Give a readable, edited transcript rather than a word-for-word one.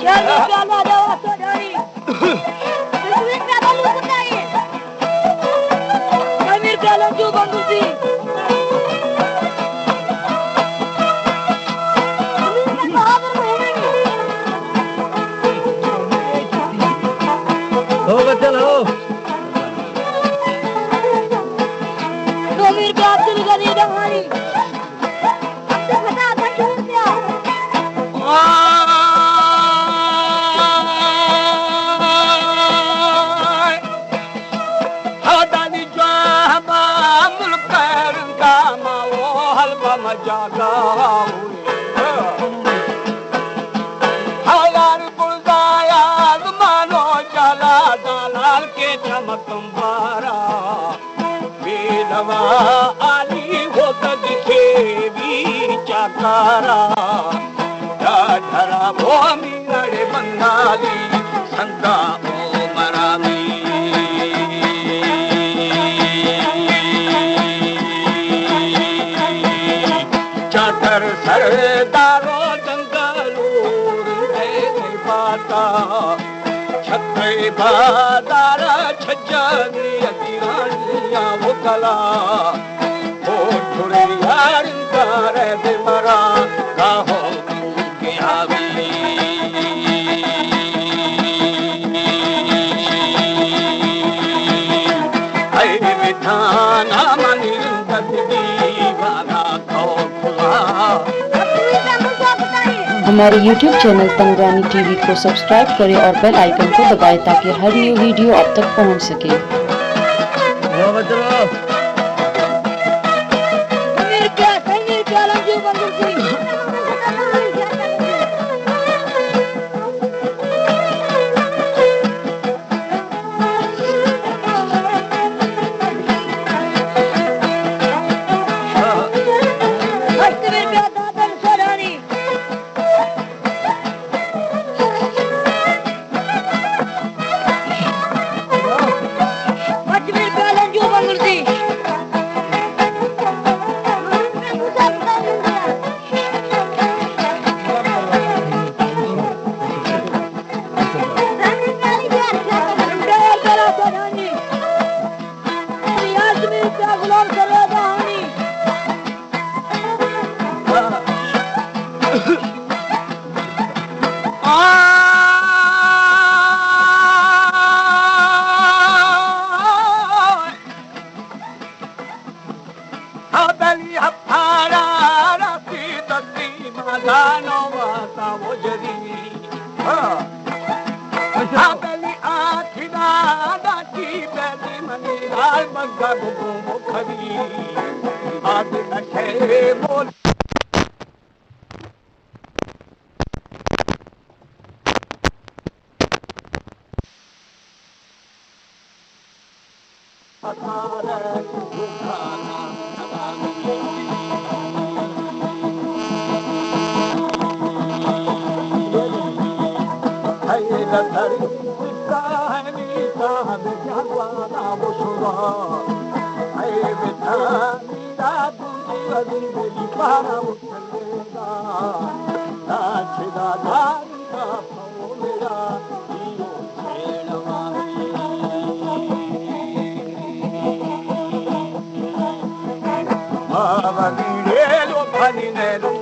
प्याला जावा सोडारी तुम्हें प्याला लूट नहीं अमीर प्याला जो बंदू थी हो बच्चा लो तो अमीर प्याला चली गई दहानी तो बता था क्यों क्या जागा हजार गुलदाया मानो चला दलाल के चमकंबारा बेलवा आली होत दिखे भी चाकारा धरा वो मीनड़े बंगाली संगा ओ मरामी चादर सरदारो जंगलूर दे बाता छत्रे बादार छजनी अतिरानिया वो कला ओ ठुरे यार करे दे मरा काहो के आवी आई विधान मनिंद दीवाना हमारे YouTube चैनल तंगरानी टीवी को सब्सक्राइब करें और बेल आइकन को दबाएं ताकि हर न्यू वीडियो आप तक पहुंच सके। Lo